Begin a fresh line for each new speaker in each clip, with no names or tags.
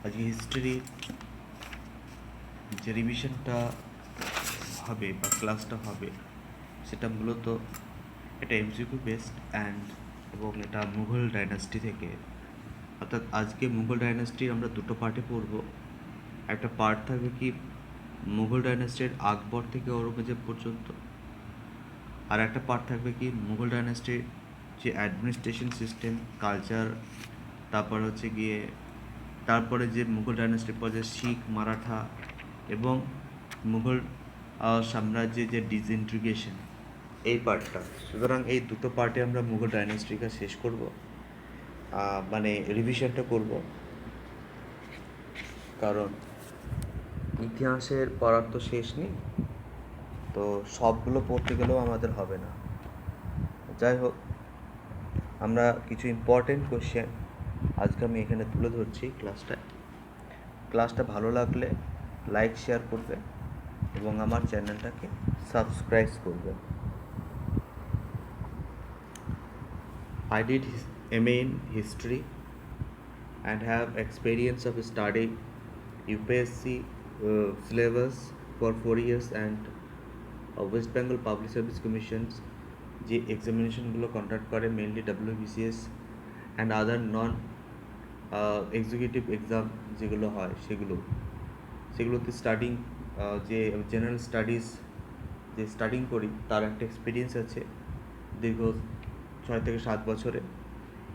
আজকে হিস্ট্রি যে রিভিশনটা হবে বা ক্লাসটা হবে সেটা মূলত এটা এমসিকিউ বেসড এবং এটা মুঘল ডাইনাস্টি থেকে, অর্থাৎ আজকে মুঘল ডাইনাস্টির আমরা দুটো পার্টে পড়ব। একটা পার্ট থাকবে কি মুঘল ডাইনাস্টির আকবর থেকে ঔরঙ্গজেব পর্যন্ত, আর একটা পার্ট থাকবে কি মুঘল ডাইনাস্টির যে অ্যাডমিনিস্ট্রেশন সিস্টেম, কালচার, তারপর হচ্ছে গিয়ে তারপরে যে মুঘল ডাইনাস্টির পর যে শিখ, মারাঠা এবং মুঘল সাম্রাজ্যের যে ডিসইন্টিগ্রেশন, এই পার্টটা। সুতরাং এই দুটো পার্টে আমরা মুঘল ডাইনাস্টিকে শেষ করব, মানে রিভিশনটা করব। কারণ ইতিহাসের পড়ার তো শেষ নেই, তো সবগুলো পড়তে গেলেও আমাদের হবে না। যাই হোক, আমরা কিছু ইম্পর্টেন্ট কোশ্চেন আজকে আমি এখানে তুলে ধরছি ক্লাসটা ভালো লাগলে লাইক শেয়ার করবে এবং আমার চ্যানেলটাকে সাবস্ক্রাইব করবে। I did MA in history and have experience of studying UPSC syllabus for 4 years and West Bengal Public Service Commissions যে এক্সামিনেশনগুলো কন্ডাক্ট করে mainly WBCS and other non executive exam যেগুলো হয় সেগুলোতে যে জেনারেল স্টাডিজ যে studying করি তার একটা এক্সপিরিয়েন্স আছে দীর্ঘ 6 থেকে 7 বছরে,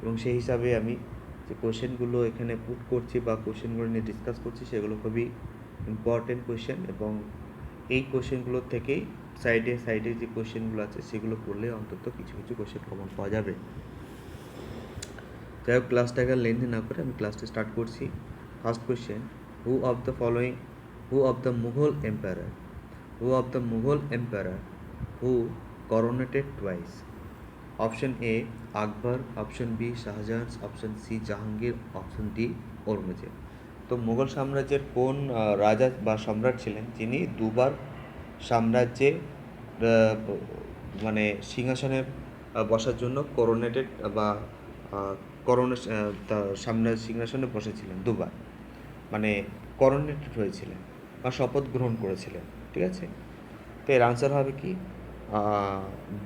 এবং সেই হিসাবে আমি যে কোশ্চেনগুলো এখানে পুট করছি বা কোশ্চেনগুলো নিয়ে ডিসকাস করছি সেগুলো খুবই ইম্পর্টেন্ট কোশ্চেন, এবং এই কোশ্চেনগুলোর থেকেই সাইডে যে কোশ্চেনগুলো আছে সেগুলো করলে অন্তত কিছু কোশ্চেন কমন পাওয়া যাবে। যাই হোক, ক্লাসটাকে লেন্থ না করে আমি ক্লাসটা স্টার্ট করছি। First question, who of the Mughal empire who coronated twice? Option A Akbar, option B Shahjahan, option C Jahangir, option D Aurangzeb. তো মুঘল সাম্রাজ্যের কোন রাজা বা সম্রাট ছিলেন যিনি দুবার সাম্রাজ্যে মানে সিংহাসনে বসার জন্য করোনেটেড বা সিংহাসনে বসেছিলেন দুবার, মানে করোনেটেড হয়েছিলেন বা শপথ গ্রহণ করেছিলেন? ঠিক আছে, তো এর আনসার হবে কি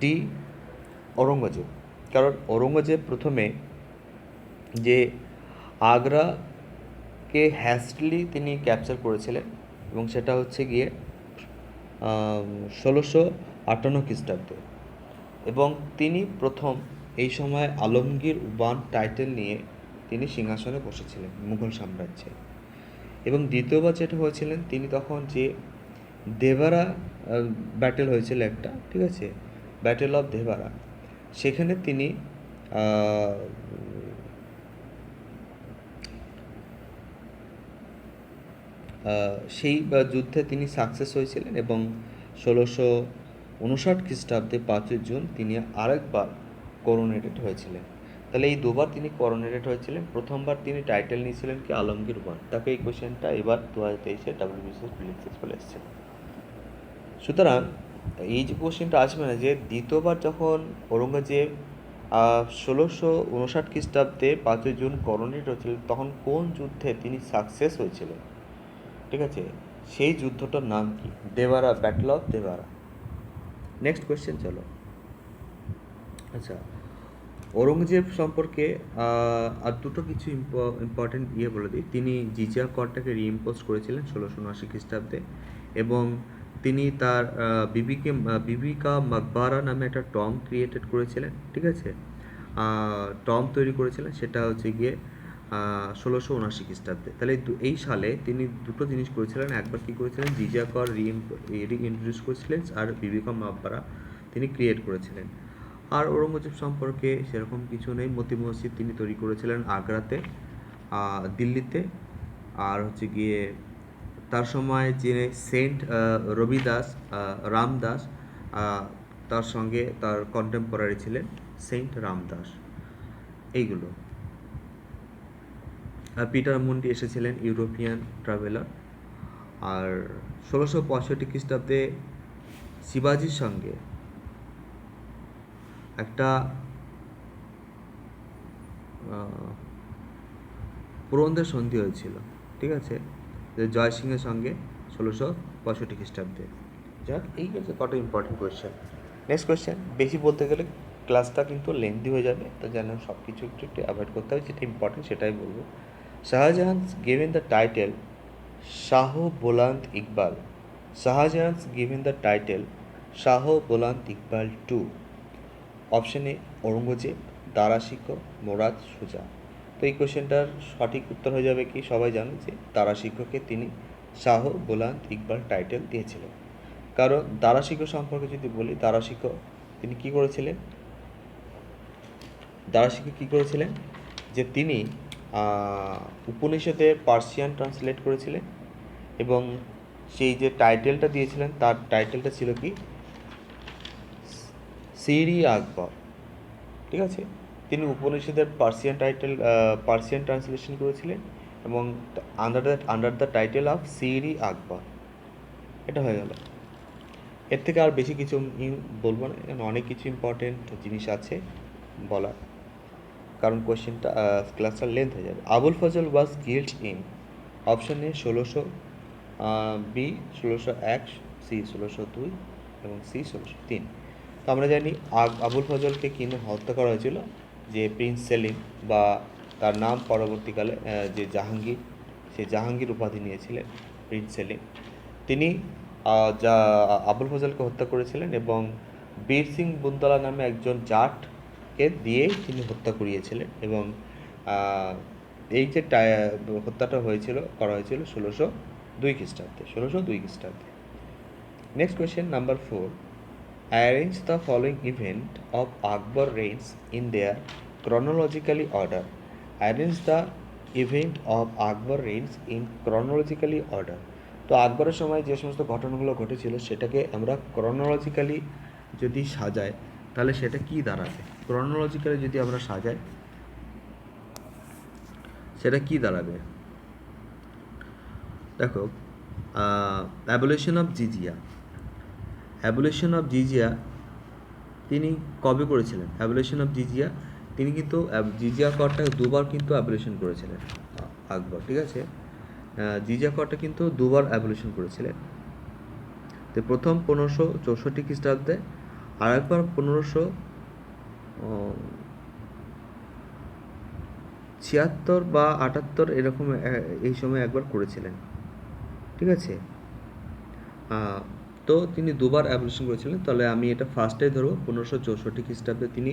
ডি ঔরঙ্গজেব। কারণ ঔরঙ্গজেব প্রথমে যে আগ্রাকে হ্যাস্টলি তিনি ক্যাপচার করেছিলেন, এবং সেটা হচ্ছে গিয়ে 1658 খ্রিস্টাব্দে, এবং তিনি প্রথম এই সময় আলমগীর ওয়ান টাইটেল নিয়ে তিনি সিংহাসনে বসেছিলেন মুঘল সাম্রাজ্যে। এবং দ্বিতীয়বার যেটা হয়েছিলেন, তিনি তখন যে দেবারা ব্যাটেল হয়েছিল একটা, ঠিক আছে, ব্যাটেল অফ দেবারা, সেখানে তিনি সেই যুদ্ধে তিনি সাকসেস হয়েছিলেন, এবং 1659 খ্রিস্টাব্দে 5ই জুন তিনি আরেকবার করোনেটেড হয়েছিলেন। তাহলে এই দুবার তিনি করোনেটেড হয়েছিলেন। প্রথমবার তিনি টাইটেল নিয়েছিলেন কি আলমগীর ওয়ান। তাকে এই কোশ্চেনটা এবার 2023-এ WBCS প্রিলিমসে চলে এসেছে। সুতরাং এই যে কোশ্চেনটা আসবে না যে দ্বিতীয়বার যখন ঔরঙ্গজেব 1659 খ্রিস্টাব্দে 5ই জুন করোনেটেড হয়েছিলেন, তখন কোন যুদ্ধে তিনি সাকসেস হয়েছিলেন, ঠিক আছে, সেই যুদ্ধটার নাম কি? Deorai, battle of Deorai. Next question চলো। আচ্ছা, ঔরঙ্গজেব সম্পর্কে আর দুটো কিছু ইম্পর্টেন্ট বলে দিই। তিনি জিজিয়া করটাকে রিইম্পোজ করেছিলেন 1679 খ্রিস্টাব্দে, এবং তিনি তার বিবিকা মাকবারা নামে একটা টম্ব ক্রিয়েটেড করেছিলেন, ঠিক আছে, টম্ব তৈরি করেছিলেন, সেটা হচ্ছে গিয়ে 1679 খ্রিস্টাব্দে। তাহলে এই সালে তিনি দুটো জিনিস করেছিলেন। একবার কী করেছিলেন, জিজিয়া কর রিইন্ট্রোডিউস করেছিলেন, আর বিবিকা মাকবারা তিনি ক্রিয়েট করেছিলেন। আর ঔরঙ্গজেব সম্পর্কে সেরকম কিছু নেই। মতি মসজিদ তিনি তৈরি করেছিলেন আগ্রাতে, দিল্লিতে, আর হচ্ছে গিয়ে তার সময় যে সেন্ট রামদাস, তার সঙ্গে তার কন্টেম্পোরারি ছিলেন সেন্ট রামদাস। এইগুলো। আর পিটার মুন্ডি এসেছিলেন, ইউরোপিয়ান ট্রাভেলার। আর 1665 খ্রিস্টাব্দে শিবাজির সঙ্গে একটা পুরন্দর সন্ধি হয়েছিল, ঠিক আছে, যে জয় সিংয়ের সঙ্গে 1665 খ্রিস্টাব্দে। যাক, এই হচ্ছে কত ইম্পর্টেন্ট কোয়েশ্চেন। নেক্সট কোয়েশ্চেন, বেশি বলতে গেলে ক্লাসটা কিন্তু লেন্দি হয়ে যাবে, তো যেন সব কিছু একটু একটু অ্যাভয়েড করতে হবে, যেটা ইম্পর্টেন্ট সেটাই বলবো। Shahjahan given the title Shah Buland Iqbal. Shahjahan given the title Shah Buland Iqbal to. Option A Aurangzeb, Dara Shikoh, Murad সুজা। তো এই কোশ্চেনটার সঠিক উত্তর হয়ে যাবে কি, সবাই জানে যে দারা শিকোকে তিনি শাহ বুলন্দ ইকবাল টাইটেল দিয়েছিলেন। কারণ দারা শিকো সম্পর্কে যদি বলি, দারা শিকো তিনি কী করেছিলেন, দারা শিকো কী করেছিলেন, যে তিনি উপনিষদে পার্সিয়ান ট্রান্সলেট করেছিলেন, এবং সেই যে টাইটেলটা দিয়েছিলেন তার টাইটেলটা ছিল কি, সিরি আকবর। ঠিক আছে, তিনি উপনিষদের পার্সিয়ান ট্রান্সলেশন করেছিলেন, এবং আন্ডার দ্য টাইটেল অফ সিরি আকবর। এটা হয়ে গেল। এর থেকে আর বেশি কিছু বলবো না, অনেক কিছু ইম্পর্টেন্ট জিনিস আছে বলার, কারণ কোয়েশ্চেনটা ক্লাসটা লেন্থ হয়ে যাবে। Abul Fazl was killed in. Option A 1600, B 1601, C 1602 এবং সি 1603। তো আমরা জানি আবুল ফজলকে কিন্তু হত্যা করা হয়েছিল যে প্রিন্স সেলিম, বা তার নাম পরবর্তীকালে যে জাহাঙ্গীর, সেই জাহাঙ্গীর উপাধি নিয়েছিলেন প্রিন্স সেলিম। তিনি যা আবুল ফজলকে হত্যা করেছিলেন, এবং বীর সিং বুন্দলা নামে একজন জাটকে দিয়ে তিনি হত্যা করিয়েছিলেন, এবং এই যে হত্যাটা করা হয়েছিল 1602 খ্রিস্টাব্দে। Next question number 4, arrange the following event of Akbar reigns in their chronologically order. Arrange the event of Akbar reigns in chronologically order. তো আকবরের সময় যে সমস্ত ঘটনাগুলো ঘটেছিল সেটাকে আমরা ক্রনোলজিক্যালি যদি সাজাই, তাহলে সেটা কি দাঁড়াবে? ক্রনোলজিক্যালি যদি আমরা সাজাই, সেটা কি দাঁড়াবে? দেখো, অ্যাবলিশন অফ জিজিয়া। অ্যাবলিশন অফ জিজিয়া তিনি কবে করেছিলেন? অ্যাবলিশন অফ জিজিয়া তিনি কিন্তু জিজিয়া করটা দুবার কিন্তু অ্যাবলিশন করেছিলেন আকবর। ঠিক আছে, জিজিয়া করটা কিন্তু দুবার অ্যাবলিশন করেছিলেন। তো প্রথম 1564 খ্রিস্টাব্দে, আর একবার 1576 বা 78 এরকম এই সময় একবার করেছিলেন। ঠিক আছে, তো তিনি দুবার অ্যাবলিশন করেছিলেন। তাহলে আমি এটা ফার্স্টে ধরবো, 1564 খ্রিস্টাব্দে তিনি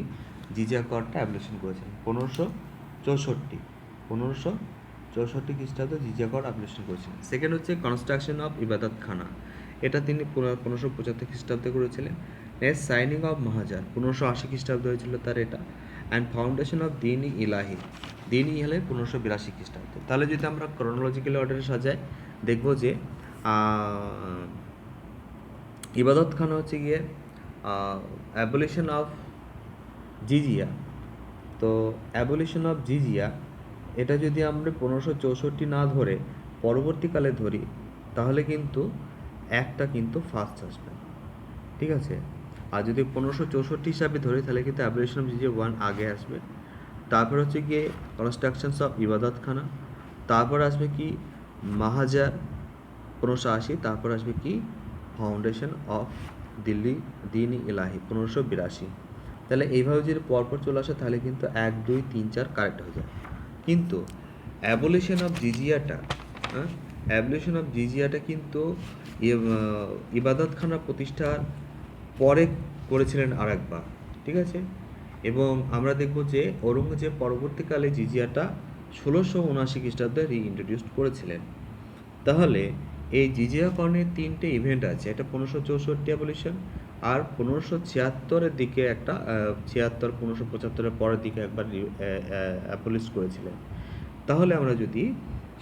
জিজিয়া করটা অ্যাবলিশন করেছিলেন। 1564 খ্রিস্টাব্দে জিজিয়া কর অ্যাবলিশন করেছিলেন। সেকেন্ড হচ্ছে কনস্ট্রাকশন অফ ইবাদত খানা, এটা তিনি 1575 খ্রিস্টাব্দে করেছিলেন। নেক্সট সাইনিং অফ মহাজার 1580 খ্রিস্টাব্দে হয়েছিল তার এটা। অ্যান্ড ফাউন্ডেশন অফ দিন ই ইলাহি 1582 খ্রিস্টাব্দে। তাহলে যদি আমরা ক্রনোলজিক্যাল অর্ডারে সাজাই, দেখবো যে ইবাদত খানা হচ্ছে গিয়ে অ্যাবলিশন অফ জিজিয়া। তো অ্যাবলিশন অফ জিজিয়া এটা যদি আমরা 1564 না ধরে পরবর্তীকালে ধরি, তাহলে কিন্তু একটা কিন্তু ফার্স্ট আসবে। ঠিক আছে, আর যদি 1564 হিসাবে ধরি, তাহলে কিন্তু অ্যাবলিশন অফ জিজিয়া 1 আগে আসবে। তারপর হচ্ছে গিয়ে কনস্ট্রাকশনস অফ ইবাদত খানা, তারপর আসবে কি মাহাজার 1580, তারপর আসবে কি ফাউন্ডেশন অফ দিল্লি দিন ইলাহি 1582। তাহলে এইভাবে যদি পরপর চলে আসে, তাহলে কিন্তু 1, 2, 3, 4 কারেক্ট হয়ে যায়। কিন্তু অ্যাবলিশন অফ জিজিয়াটা কিন্তু ইবাদতখানা প্রতিষ্ঠার পরে করেছিলেন আরেকবার। ঠিক আছে, এবং আমরা দেখব যে ঔরঙ্গজেব পরবর্তীকালে জিজিয়াটা 1679 খ্রিস্টাব্দে রিইন্ট্রোডিউস করেছিলেন। তাহলে এই জিজিয়া করণের 3টে ইভেন্ট আছে, এটা 1564 অ্যাবলিশন, আর 1576-এর দিকে একটা 76, 1575-এর পরের দিকে একবার অ্যাবলিশ করেছিলেন। তাহলে আমরা যদি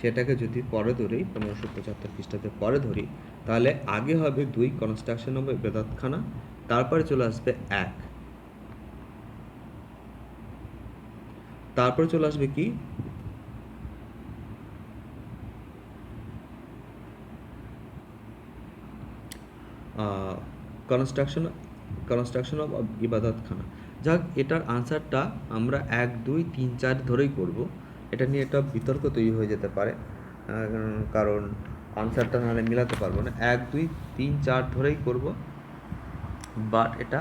সেটাকে যদি পরে ধরি, 1575 খ্রিস্টাব্দের পরে ধরি, তাহলে আগে হবে 2 কনস্ট্রাকশন অফ ইবাদতখানা, তারপরে চলে আসবে 1, তারপরে চলে আসবে কি কনস্ট্রাকশন অফ ইবাদতখানা। যাক, এটার আনসারটা আমরা 1, 2, 3, 4 ধরেই করব, এটা নিয়ে একটা বিতর্ক তৈরি হয়ে যেতে পারে। কারণ আনসারটা নাহলে মিলাতে পারবো না। 1 2 3 4 ধরেই করব, বাট এটা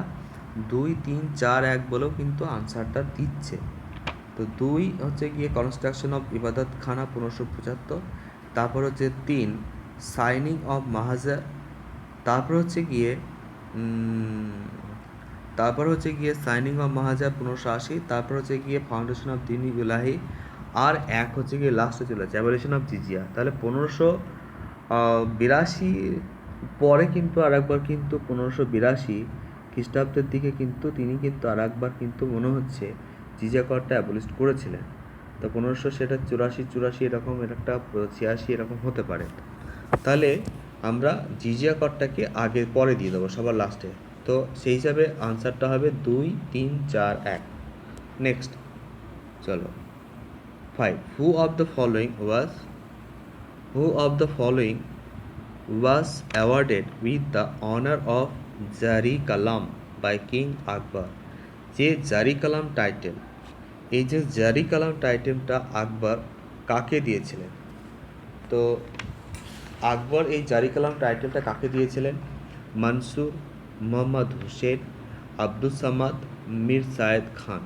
2 3 4 1 বলেও কিন্তু আনসারটা দিচ্ছে। তো 2 হচ্ছে গিয়ে কনস্ট্রাকশন অফ ইবাদত খানা 1575, তারপর হচ্ছে 3 সাইনিং অফ মাহাজার, তারপর হচ্ছে গিয়ে সাইনিং অফ মাহাজার 1580, তারপর হচ্ছে গিয়ে ফাউন্ডেশন অফ দিন ইলাহি, আর এক হচ্ছে গিয়ে লাস্টে চলে যাচ্ছে অ্যাবলিশন অফ জিজিয়া। তাহলে 1582 পরে কিন্তু আর একবার কিন্তু 1582 খ্রিস্টাব্দের দিকে কিন্তু তিনি কিন্তু আর একবার কিন্তু মনে হচ্ছে জিজিয়া করটা অ্যাবলিশ করেছিলেন। তো 1500 সেটা 84 এরকম একটা 86 এরকম হতে পারে। তাহলে আমরা জিজিয়া করটাকে আগে পরে দিয়ে দেবো সবার লাস্টে। তো সেই হিসাবে আনসারটা হবে 2 3 4 1। নেক্সট চলো 5 হু of the following was awarded with the honor of জারি কালাম by King আকবর। যে জারি কালাম টাইটেল, এই যে জারি কালাম টাইটেলটা আকবর কাকে দিয়েছিলেন? তো আকবর এই জারি কালাম টাইটেলটা কাকে দিয়েছিলেন? মনসুর, মোহাম্মদ হুসেন, আব্দুস সামাদ, মীর সায়েদ খান।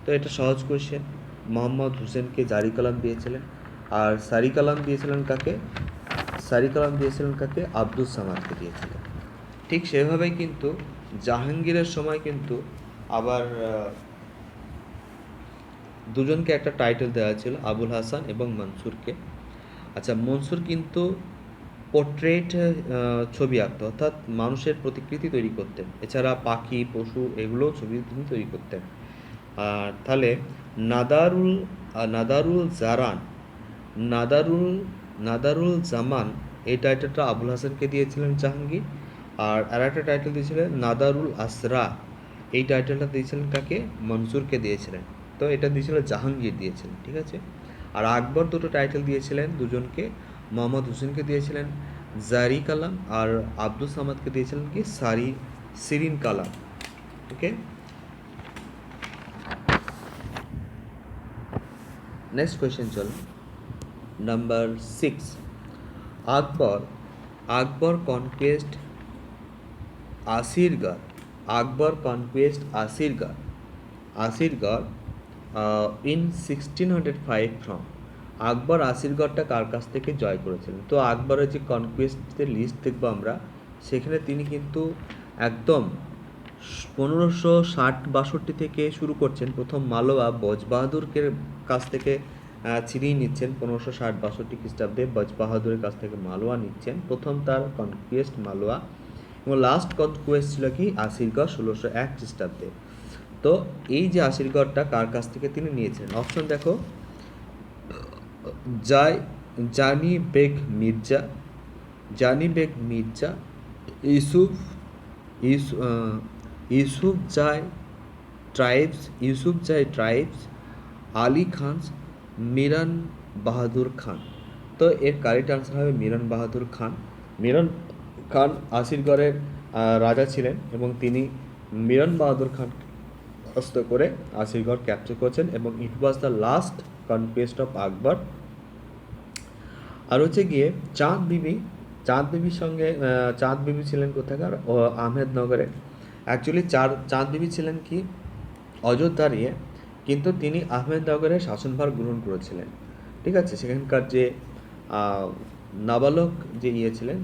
তো এটা সহজ কোয়েশ্চেন। মোহাম্মদ হুসেনকে জারি কালাম দিয়েছিলেন, আর সারি কালাম দিয়েছিলেন কাকে? আব্দুস সামাদকে দিয়েছিলেন। ঠিক সেভাবেই কিন্তু জাহাঙ্গীরের সময় কিন্তু আবার দুজনকে একটা টাইটেল দেওয়া ছিল, আবুল হাসান এবং মনসুরকে। আচ্ছা, মনসুর কিন্তু পোর্ট্রেট ছবি আঁকতো, অর্থাৎ মানুষের প্রতিকৃতি তৈরি করতেন, এছাড়া পাখি পশু এগুলোও ছবি তিনি তৈরি করতেন। আর তাহলে নাদারুল জামান এই টাইটেলটা আবুল হাসানকে দিয়েছিলেন জাহাঙ্গীর। আর একটা টাইটেল দিয়েছিলেন নাদারুল আসরা, এই টাইটেলটা দিয়েছিলেন কাকে? মনসুরকে দিয়েছিলেন। তো এটা দিয়েছিল জাহাঙ্গীর দিয়েছিলেন, ঠিক আছে। আর আকবর দুটো টাইটেল দিয়েছিলেন দুজনকে, মোহাম্মদ হুসেনকে দিয়েছিলেন জারি কালাম, আর আব্দুস সামাদকে দিয়েছিলেন কি Shirin Qalam. Okay, next question চলো, number 6 Akbar conquest Asirgarh in 1605 from. Akbar আসিরগড়টা কার কাছ থেকে জয় করেছিলেন? তো আকবরের যে কনকুয়েস্টের লিস্ট দেখবো আমরা, সেখানে তিনি কিন্তু একদম 1560-62 থেকে শুরু করছেন। প্রথম মালোয়া বজবাহাদুরকে কাছ থেকে ছিনিয়ে নিচ্ছেন 1560-62 খ্রিস্টাব্দে, বজবাহাদুরের কাছ থেকে মালোয়া নিচ্ছেন। প্রথম তার কনকুয়েস্ট মালোয়া, এবং লাস্ট কনকুয়েস্ট ছিল কি আসিরগড় 1601 খ্রিস্টাব্দে। তো এই যে আসিরগড়টা কার কাছ থেকে তিনি নিয়েছেন? অপশন দেখো, জানি বেগ মির্জা, ইউসুফ জাই ট্রাইবস, আলী খান, মিরান বাহাদুর খান। তো এর কারেক্ট আনসার হবে মিরান বাহাদুর খান। মিরান খান আসিরগড়ের রাজা ছিলেন, এবং তিনি মিরান বাহাদুর খান হস্ত করে আসিরগড় ক্যাপচার করেছেন, এবং it was the last conquest of Akbar. আর হচ্ছে গিয়ে চাঁদ বিবির সঙ্গে চাঁদ বিবি ছিলেন কোথাকার? আহমেদনগরে। অ্যাকচুয়ালি চাঁদ বিবি ছিলেন কি অযোধ্যার কিন্তু তিনি আহমেদনগরের শাসনভার গ্রহণ করেছিলেন, ঠিক আছে। সেখানকার যে নাবালক যে ছিলেন,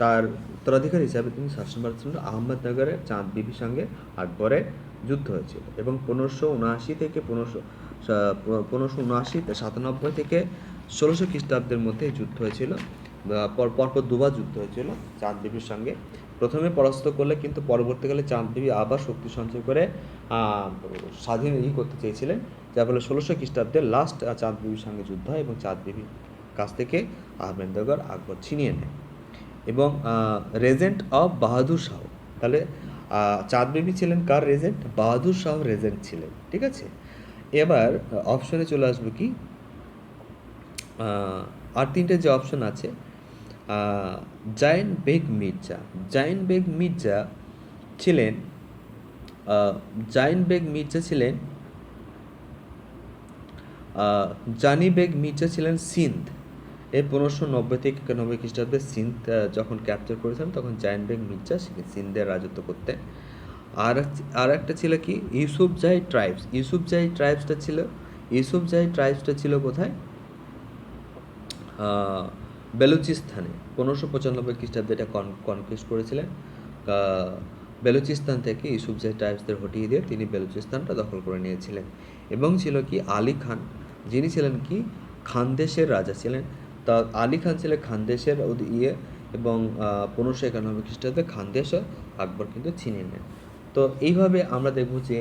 তার উত্তরাধিকার হিসাবে তিনি শাসনভার ছিলেন। আহমেদনগরের চাঁদ বিবির সঙ্গে আকবরের যুদ্ধ হয়েছিল, এবং 1579 থেকে 1597 থেকে 1600 খ্রিস্টাব্দের মধ্যে যুদ্ধ হয়েছিল। পরপর দুবার যুদ্ধ হয়েছিল চাঁদ বিবির সঙ্গে। প্রথমে পরাস্ত করলে, কিন্তু পরবর্তীকালে চাঁদ বিবি আবার শক্তি সঞ্চয় করে স্বাধীন করতে চেয়েছিলেন, যার ফলে 1600 খ্রিস্টাব্দে লাস্ট চাঁদ বিবির সঙ্গে যুদ্ধ হয়, এবং চাঁদ বিবির কাছ থেকে আহমেদনগর আকবর ছিনিয়ে নেয়। এবং রেজেন্ট অফ বাহাদুর শাহ, তাহলে চাঁদ বিবি ছিলেন কার রেজেন্ট? বাহাদুর শাহ রেজেন্ট ছিলেন, ঠিক আছে। এবার অপশনে চলে আসবো কি, আর তিনটে যে অপশন আছে, জাইন বেগ মির্জা ছিলেন জানি বেগ মির্জা ছিলেন সিন্ধ, এই 1590 থেকে 91 খ্রিস্টাব্দে সিন্ধ যখন ক্যাপচার করেছিলেন তখন জাইনবেগ মির্জা সিন্ধের রাজত্ব করতেন। আর একটা ছিল কি ইউসুফজাই ট্রাইবস। ইউসুফজাই ট্রাইবসটা ছিল কোথায়? বেলুচিস্তানে 1595 খ্রিস্টাব্দে এটা কনকুয়েস্ট করেছিলেন। বেলুচিস্তান থেকে ইউসুফজাই ট্রাইবসদের হটিয়ে দিয়ে তিনি বেলুচিস্তানটা দখল করে নিয়েছিলেন। এবং ছিল কি আলী খান, যিনি ছিলেন কি খানদেশের রাজা ছিলেন। তা আলী খান ছিলেন খানদেশের এবং 1591 খ্রিস্টাব্দে খানদেশও আকবর কিন্তু ছিনিয়ে নেন। তো এইভাবে আমরা দেখব যে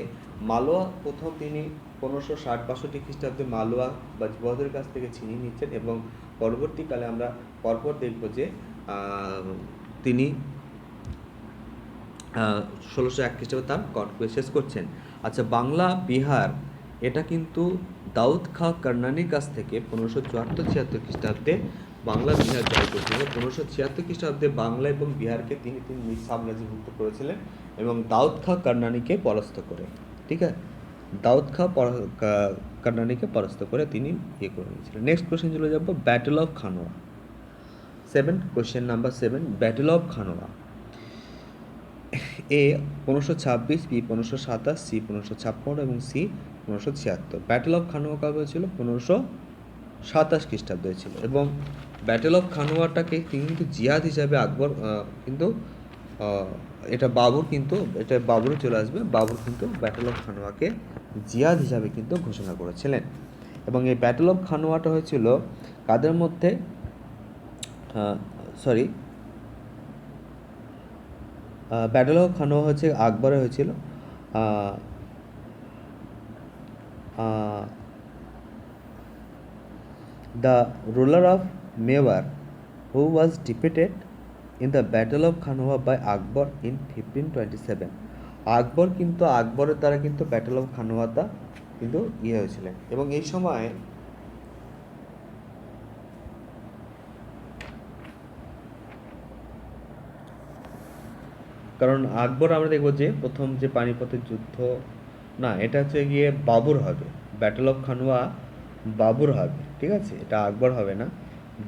মালওয়া প্রথম তিনি 1560-62 খ্রিস্টাব্দে মালওয়া বা জিবাহদের কাছ থেকে ছিনিয়ে নিচ্ছেন এবং পরবর্তীকালে আমরা পরপর দেখব যে তিনি 1601 খ্রিস্টাব্দে তার কনকুয়েস্ট শেষ করছেন। আচ্ছা, বাংলা বিহার এটা কিন্তু দাউদ খাঁ কর্ণানীর কাছ থেকে 1574-76 খ্রিস্টাব্দে বাংলা বিহার জয় করেছিল। 1576 খ্রিস্টাব্দে বাংলা এবং বিহারকে তিনি নিজ সাম্রাজ্যভুক্ত করেছিলেন এবং দাউদ খাঁ কর্ণানীকে পরাস্ত করে, ঠিক আছে, দাউদ খাঁ কর্ণানীকে পরাস্ত করে তিনি করে নিয়েছিলেন। নেক্সট কোয়েশ্চেন চলে যাবো battle of Khanwa. Question number 7, battle of Khanwa. A 1526, B 1527, C 1556 এবং সি 1576। ব্যাটল অফ খানোয়া কবে হয়েছিল? 1527 খ্রিস্টাব্দে হয়েছিল। এবং ব্যাটল অফ খানোয়াটাকে তিনি কিন্তু জিহাদ হিসাবে আকবর কিন্তু এটা বাবুরে চলে আসবে। বাবর কিন্তু ব্যাটল অফ খানোয়াকে জিহাদ হিসাবে কিন্তু ঘোষণা করেছিলেন। এবং এই ব্যাটল অফ খানোয়াটা হয়েছিল কাদের মধ্যে? ব্যাটল অফ খানোয়া হচ্ছে আকবরে হয়েছিল। The ruler of Mewar who was defeated in the battle of Khanwa by Akbar in 1527। আকবরের দ্বারা কিন্তু ব্যাটল অফ খানোয়াটা কিন্তু হয়েছিলেন। এবং এই সময় কারণ আকবর আমরা দেখবো যে প্রথম যে পানিপথের যুদ্ধ না, এটা হচ্ছে গিয়ে বাবুর হবে। ব্যাটল অফ খানোয়া বাবুর হবে, ঠিক আছে, এটা আকবর হবে না।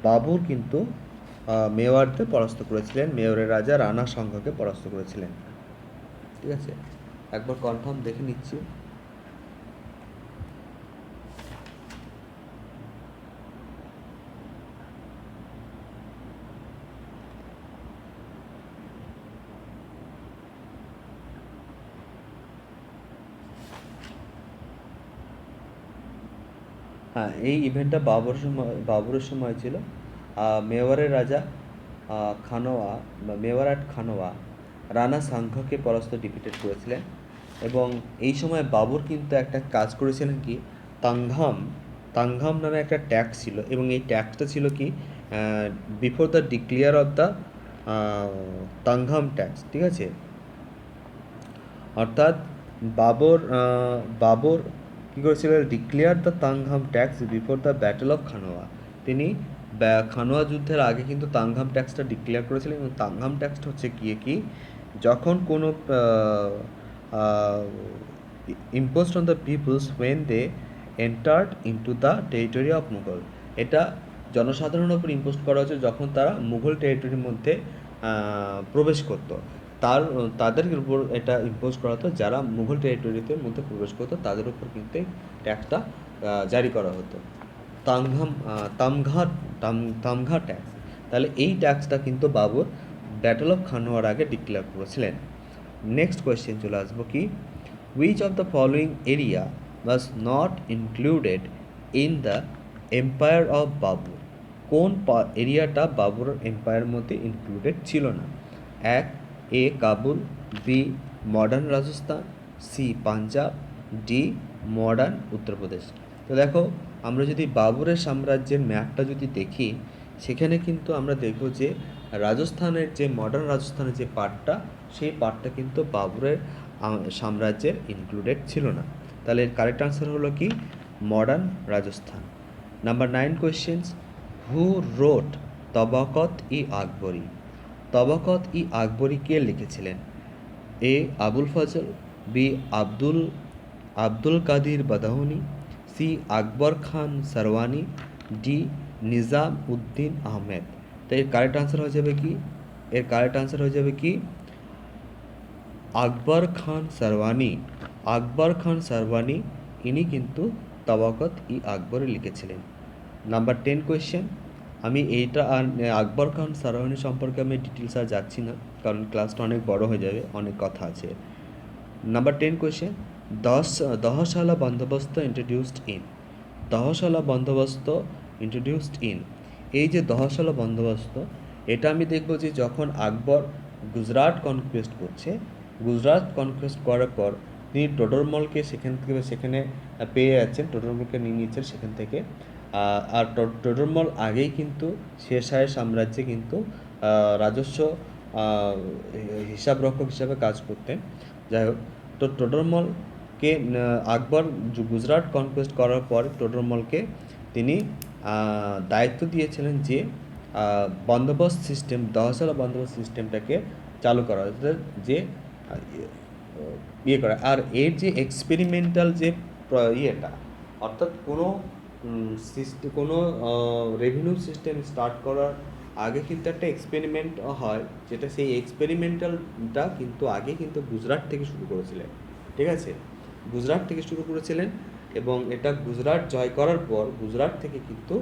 বাবুর কিন্তু মেওয়ারকে পরাস্ত করেছিলেন, মেওয়ারের রাজা রানা সংঘকে পরাস্ত করেছিলেন, ঠিক আছে। একবার কনফার্ম দেখে নিচ্ছি। হ্যাঁ, এই ইভেন্টটা বাবরের সময় ছিল। মেওয়ারের রাজা খানোয়া রানা সাংঘকে ডিফিটেড করেছিলেন। এবং এই সময় বাবর কিন্তু একটা কাজ করেছিলেন কি, তাংঘাম নামে একটা ট্যাক্স ছিল। এবং এই ট্যাক্সটা ছিল কি before the declare of the tamgha tax, ঠিক আছে। অর্থাৎ বাবর কী করেছিলেন? Declare the tamgha tax before the battle of Khanwa. তিনি খানোয়া যুদ্ধের আগে কিন্তু তাংঘাম ট্যাক্সটা ডিক্লেয়ার করেছিলেন। এবং তাংঘাম ট্যাক্সটা হচ্ছে কি যখন কোনো imposed on the people's when they entered into the territory of Mughal. এটা জনসাধারণের উপর ইম্পোজ করা হচ্ছে যখন তারা মুঘল টেরিটরির মধ্যে প্রবেশ করতো। তাদের উপর এটা ইম্পোজ করা হতো, যারা মুঘল টেরিটরিতে মধ্যে প্রবেশ করতো তাদের উপর কিন্তু ট্যাক্সটা জারি করা হতো, তামঘা ট্যাক্স। তাহলে এই ট্যাক্সটা কিন্তু বাবর ব্যাটল অফ খানোয়ার আগে ডিক্লেয়ার করেছিলেন। নেক্সট কোয়েশ্চেন চলে আসবো কি, which of the following area was not included in the empire of Babur? কোন এরিয়াটা বাবর এম্পায়ার মধ্যে ইনক্লুডেড ছিল না? A Kabul, B modern Rajasthan, C Punjab, D modern Uttar Pradesh. তো দেখো, আমরা যদি বাবরের সাম্রাজ্যের ম্যাপটা যদি দেখি, সেখানে কিন্তু আমরা দেখব যে মডার্ন রাজস্থানের যে পার্টটা, সেই পার্টটা কিন্তু বাবরের সাম্রাজ্যের ইনক্লুডেড ছিল না। তাহলে কারেক্ট আনসার হলো কি মডার্ন রাজস্থান। নাম্বার 9 কোয়েশ্চেন্স, হু রোট তবাকত-ই-আকবরী? তবাকত-ই-আকবরী কে লিখেছিলেন? এ আবুল ফজল, বি আব্দুল কাদির বাদাউনি, সি আকবর খান সারওয়ানি, ডি নিজাম উদ্দিন আহমেদ। তো এর কারেক্ট আনসার হয়ে যাবে কি, এর কারেক্ট আনসার হয়ে যাবে কি আকবর খান সারওয়ানি। আকবর খান সারওয়ানি ইনি কিন্তু তাবাকাত ই আকবরে লিখেছিলেন। নাম্বার 10 কোয়েশ্চেন, আমি এইটা আর আকবর খান সারওয়ানি সম্পর্কে আমি ডিটেলস আর যাচ্ছি না, কারণ ক্লাসটা অনেক বড় হয়ে যাবে, অনেক কথা আছে। নাম্বার 10 কোয়েশ্চেন, দহশালা বন্দোবস্ত ইন্ট্রোডিউসড ইন। দহশালা বন্দোবস্ত ইন্ট্রোডিউসড ইন, এই যে দহশালা বন্দোবস্ত, এটা আমি দেখব যে যখন আকবর গুজরাট কনকোয়েস্ট করছে, গুজরাট কনকোয়েস্ট করার পর তিনি টোডরমলকে সেখানে পেয়ে যাচ্ছেন, টোডরমলকে নিয়ে নিচ্ছেন সেখান থেকে। আর টোডরমল আগেই কিন্তু শেরশাহের সাম্রাজ্যে কিন্তু রাজস্ব হিসাবরক্ষক হিসাবে কাজ করতেন। যাই হোক, তো টোডরমলকে আকবর গুজরাট কনকোয়েস্ট করার পর টোডরমলকে তিনি দায়িত্ব দিয়েছিলেন যে বন্দোবস্ত সিস্টেম, দহশালা বন্দোবস্ত সিস্টেমটাকে চালু করা, যে ইয়ে করা। আর এর যে এক্সপেরিমেন্টাল যে ইয়েটা, অর্থাৎ কোনো রেভিনিউ সিস্টেম স্টার্ট করার আগে কিন্তু একটা এক্সপেরিমেন্ট হয়, যেটা সেই এক্সপেরিমেন্টালটা কিন্তু আগে কিন্তু গুজরাট থেকে শুরু করেছিলেন। ঠিক আছে, গুজরাট থেকে শুরু করেছিলেন, এবং এটা গুজরাট জয় করার পর গুজরাট থেকে কিন্তু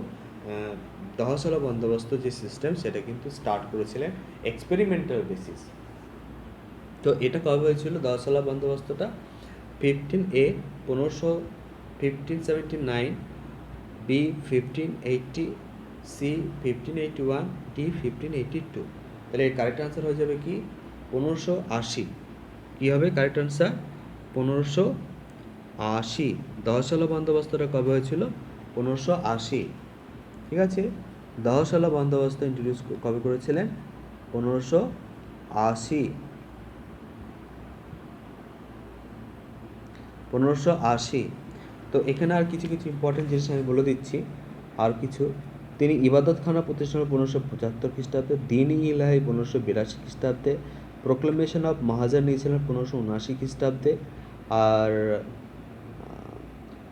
দহশালা বন্দোবস্ত যে সিস্টেম সেটা কিন্তু স্টার্ট করেছিলেন এক্সপেরিমেন্টাল বেসিস। তো এটা কবে হয়েছিল দহশালা বন্দোবস্তটা? 15A 1579, B 1580, C 1581, D 1582। তাহলে এর কারেক্ট আনসার হয়ে যাবে কি 1580। কী হবে কারেক্ট আনসার? 1580। দহশালা বন্দোবস্তটা কবে হয়েছিল? 1580। ঠিক আছে, দহশালা বন্দোবস্ত ইন্ট্রোডিউস কবে করেছিলেন? 1580। 1580। তো এখানে আর কিছু কিছু ইম্পর্টেন্ট জিনিস আমি বলে দিচ্ছি। আর কিছু, তিনি ইবাদতখানা প্রতিষ্ঠান 1575 খ্রিস্টাব্দে, দিন ইলাহি 1582 খ্রিস্টাব্দে, প্রোক্লেমেশন অফ মহাজার নিয়েছিলেন 1579 খ্রিস্টাব্দে, আর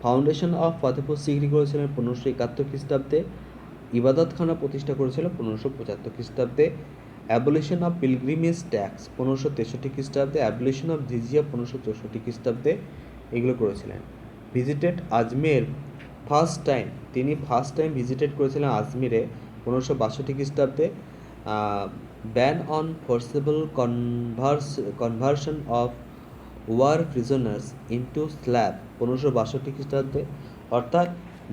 ফাউন্ডেশন অফ ফতেহপুর সিক্রি করেছিলেন 1571 খ্রিস্টাব্দে, ইবাদতখানা প্রতিষ্ঠা করেছিল 1575 খ্রিস্টাব্দে, অ্যাবলিশন অফ পিলগ্রিমেজ ট্যাক্স 1563 খ্রিস্টাব্দে, অ্যাবলিশন অফ জিজিয়া 1564 খ্রিস্টাব্দে, এগুলো করেছিলেন। ভিজিটেড আজমের তিনি ফার্স্ট টাইম ভিজিটেড করেছিলেন আজমিরে 1562 খ্রিস্টাব্দে। Ban on forcible conversion of war prisoners into slave 1562 খ্রিস্টাব্দে। অর্থাৎ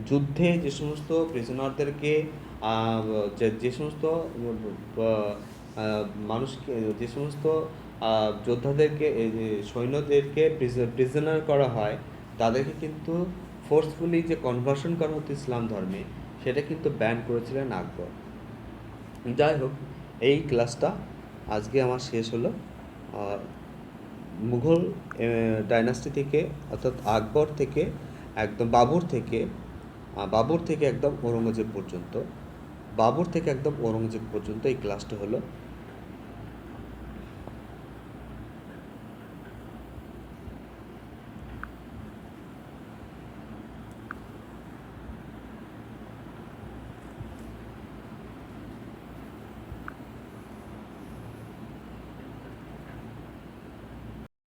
যুদ্ধে যে সমস্ত প্রিজনারদেরকে, যে সমস্ত মানুষকে, যে সমস্ত যোদ্ধাদেরকে, সৈন্যদেরকে প্রিজনার করা হয়, তাদেরকে কিন্তু ফোর্সফুলি যে কনভার্সন করা হতো ইসলাম ধর্মে, সেটা কিন্তু ব্যান করেছিলেন আকবর। যাই হোক, এই ক্লাসটা আজকে আমার শেষ হলো। মুঘল ডাইনাস্টি থেকে, অর্থাৎ আকবর থেকে একদম বাবর থেকে একদম ঔরঙ্গজেব পর্যন্ত, এই ক্লাসটা হলো।